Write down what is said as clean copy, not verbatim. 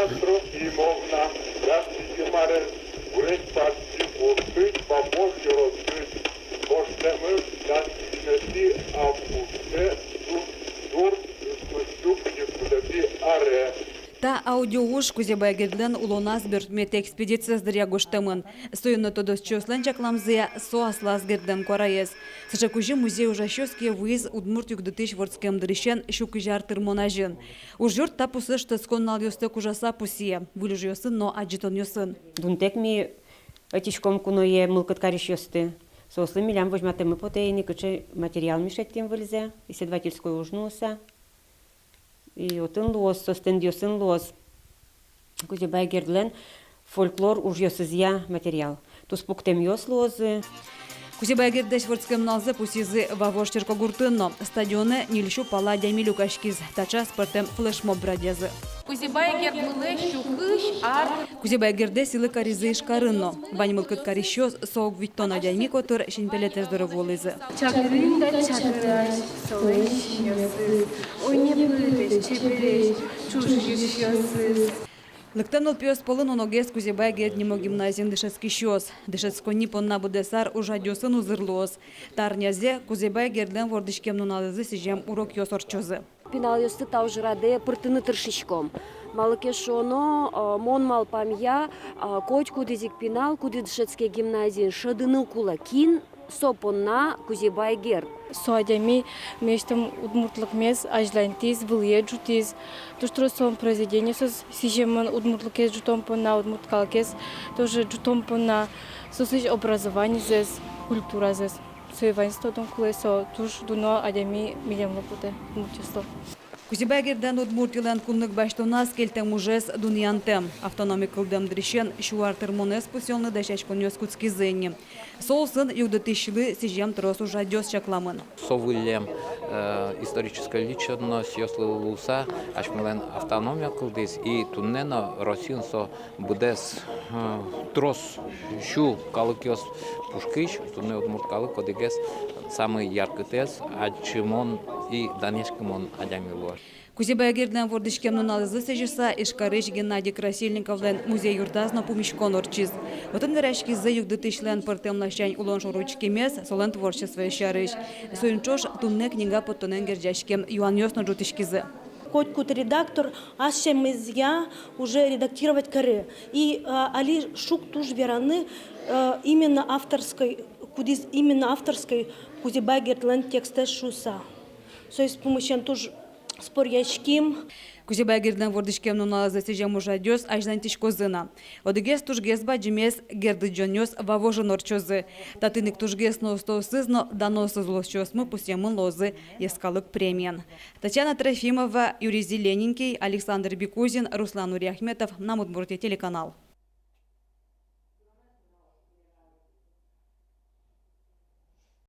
Трофімовна, здравствуйте, Марин. Урець партію пить, побольше розкрить. Можемо дати, а буде дур, смощупні куди аре. Та аудиоуш кузебай гердлен улонас бертмете экспедиция сдыря гоштемын. Стоюнно тодос чослен чакламзе соаслас герден кораес. Сачакужи музей ужащёский выезд Удмуртюк 2000 дырищен щукыжар тырмонажын. Ужёрт та пусышты сконнал ёстек ужаса пусие. Вылюж ёсын, но аджитон ёсын. Дунтек ми этичком куное мылкаткариш ёсты. Сослы милям возьматемы потейни, кычы материал мишеттем вылзе, исследовательской ужнуса. И отын лос, состен дёсын лос. Кузебай гердлен фольклор уж ёсызья материал. Тус пуктем ёс лозы. Кузебай гердеш вордскем налзе пусизы вавош черкогуртынно. Стадионы нильшу пала дямилю кашкиз. Тача спортем флешмоб брадезы. Кузебай гердле щукыш ар. Кузебай герде силы каризы ишкарынно. Ванимылкыт карищёс соок виттона дяйми котыр шинпелетеш дырыволызы. Чакырында чакыраш, солыш ёсыз. Ой не пылыш, чепелеш, чуж ёсыз. Лыктанул пёс полын оногес Кузебай герднемо гимназин дышецкий щёс. Дышецкони понна будесар ужадёсын узырлос. Тарнязе Кузебай гердлен вордышкем нуналызы сижем урок ёсорчозы. Пинал ёсты таужраде пыртыны тыршичком. Малыке шоно мон мал памья коть кудизик пинал куди дышецкий гимназин шадыны кула кин сопонна Кузебай герд. Соадями местом удмуртлык мез ажлантиз, выльеджутиз. Туштросом произведение сос сижеман удмуртлыкез жутомпона, удмурткалкез тоже жутомпона. Сосыш образование зез, культура зез. Соеванство дон кулесо туш дуно адями милем лопуте мультисло. Кузебай герден удмуртилен куннык баштонас келтем ужес дуньянтем. Автономик кылдем дрищен шуар термонес пусёлны дашачкон ёскутски зенни. Солсын югдатышлы сижем трос ужадёс чакламын. Совылем историческая личность ёслы луса, ашмелен автономия кылдыз и туннено Россиин со будес трос шу калык ёс пушкыш, тунне удмурт калык кодигес самый яркий тез, ачимон и данешкимон адямилуаш. Кузебай герден вордышкем нуналызы сежиса Ишкарыш Геннадий Красильниковлен музей юртазно пумишкон орчиз. Отын верашки за югдытышлен пыртем лащань улон шоручки мес солен творчество ещарыш. Союнчош тунне книга поттонен гердяшкем юан ёсно жутышкизы. Котькут редактор, ашем я уже редактировать коры. И али шук туж вераны именно авторской Кузебай гердлен тексте шуса. То есть с помощью туж спорячким. Кузебай герден вордышкем нуналызы сижем ужадёс ажлантиш козына. Одыгес тужгес баджимес герды джонёс вавожын орчозы. Татыник тужгес ноустосызно даносыз лосчосмы пусемын лозы ескалык премиян. Татьяна Трофимова, Юрий Зелененький, Александр Бекузин, Руслан Уриахметов, Нам Удмуртия телеканал.